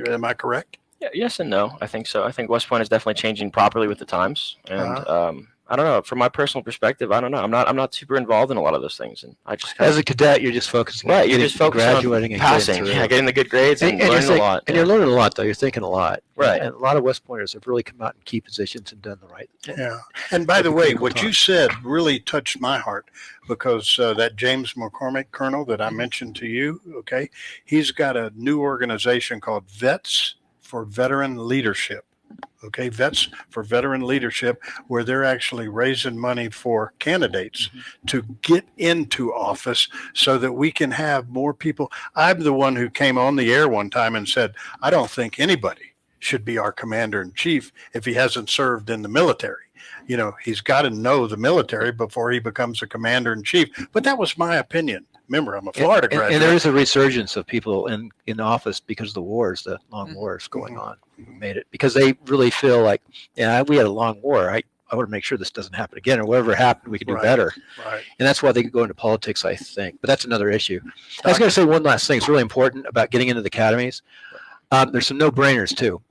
Am I correct? Yeah, yes and no. I think so. I think West Point is definitely changing properly with the times. And I don't know. From my personal perspective, I don't know. I'm not super involved in a lot of those things, and I just as a cadet, you're just focusing right. on You're just focusing graduating on and passing, getting the good grades and learning a lot. And you're learning a lot, though. You're thinking a lot, right? And a lot of West Pointers have really come out in key positions and done the right thing. Yeah. And by the way, what you said really touched my heart, because that James McCormick colonel that I mentioned to you, okay, he's got a new organization called Vets for Veteran Leadership. Okay, Vets for Veteran Leadership, where they're actually raising money for candidates to get into office so that we can have more people. I'm the one who came on the air one time and said, I don't think anybody should be our commander in chief if he hasn't served in the military. You know, he's got to know the military before he becomes a commander in chief. But that was my opinion. Remember, I'm a Florida graduate. And there is a resurgence of people in office because of the wars, the long wars going on. Made it because they really feel like, yeah, we had a long war. I want to make sure this doesn't happen again, or whatever happened, we can do better. Right. And that's why they go into politics, I think. But that's another issue. I was going to say one last thing. It's really important about getting into the academies. There's some no-brainers too.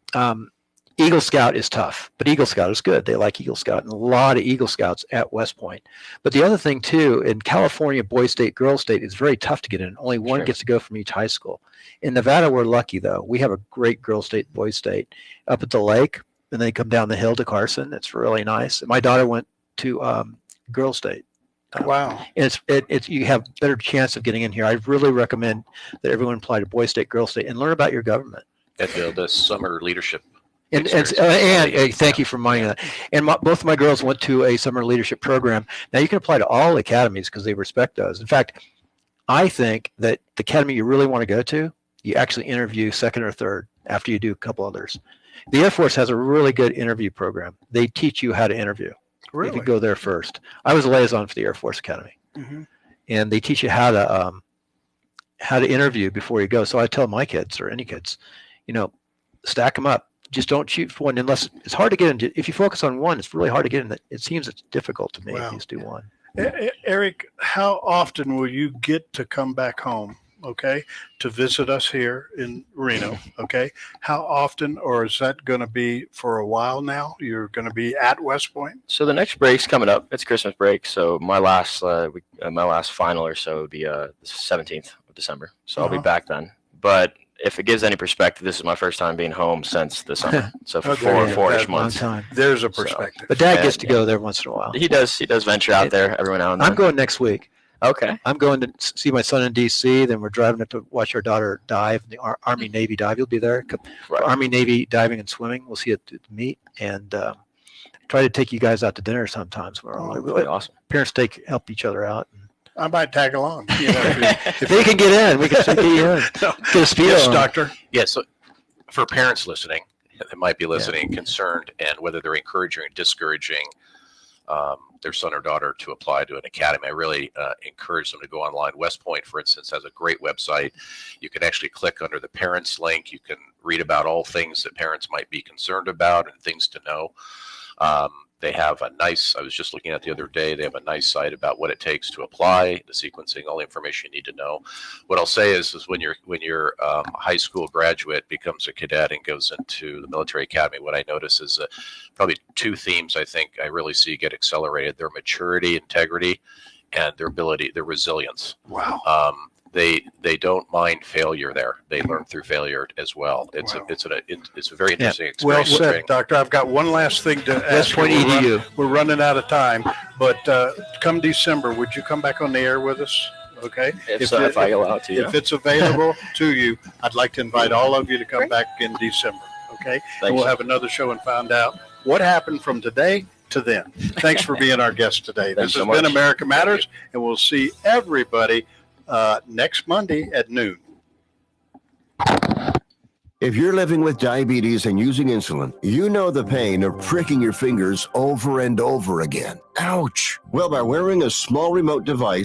Eagle Scout is tough, but Eagle Scout is good. They like Eagle Scout, and a lot of Eagle Scouts at West Point. But the other thing too, in California, Boy State, Girl State, it's very tough to get in. Only one gets to go from each high school. In Nevada, we're lucky though. We have a great Girl State, Boy State up at the lake, and they come down the hill to Carson. It's really nice. My daughter went to Girl State. Wow. And it's you have better chance of getting in here. I really recommend that everyone apply to Boy State, Girl State, and learn about your government. At the summer leadership. And thank you for reminding that. And both of my girls went to a summer leadership program. Now you can apply to all academies because they respect those. In fact, I think that the academy you really want to go to, you actually interview second or third after you do a couple others. The Air Force has a really good interview program. They teach you how to interview. Really? If you go there first. I was a liaison for the Air Force Academy, and they teach you how to interview before you go. So I tell my kids or any kids, stack them up. Just don't shoot for one unless it's hard to get into. If you focus on one, it's really hard to get in. It seems it's difficult to me if you just do one. Eric, how often will you get to come back home, okay, to visit us here in Reno, okay? How often, or is that going to be for a while now? You're going to be at West Point? So the next break's coming up. It's Christmas break. So my last final or so would be the 17th of December. So I'll be back then. But if it gives any perspective, this is my first time being home since the summer. So for four-ish months. There's a perspective. So, but Dad gets to go there once in a while. He does venture out there every now and then. I'm going next week. Okay. I'm going to see my son in D.C. Then we're driving up to watch our daughter dive in the Army Navy dive. You'll be there. Army Navy diving and swimming. We'll see it at the meet and try to take you guys out to dinner sometimes. Really awesome. Parents help each other out. I might tag along. If they can get in, we can get you in. Get a speedo Yes, on. Doctor. Yes. So for parents listening that might be listening, concerned, and whether they're encouraging or discouraging their son or daughter to apply to an academy, I really encourage them to go online. West Point, for instance, has a great website. You can actually click under the parents link. You can read about all things that parents might be concerned about and things to know. They have a nice, I was just looking at the other day, they have a nice site about what it takes to apply, the sequencing, all the information you need to know. What I'll say is when your high school graduate becomes a cadet and goes into the military academy, what I notice is probably two themes I think I really see get accelerated: their maturity, integrity, and their ability, their resilience. Wow. They don't mind failure there. They learn through failure as well. It's a very interesting experience. Well said, Doctor. I've got one last thing to ask you. We're running out of time, but come December, would you come back on the air with us? Okay. If I allow it to you. If it's available to you, I'd like to invite all of you to come back in December. Okay. And we'll have another show and find out what happened from today to then. Thanks for being our guest today. This has been America Matters, and we'll see everybody next Monday at noon. If you're living with diabetes and using insulin, you know the pain of pricking your fingers over and over again. Ouch! Well, by wearing a small remote device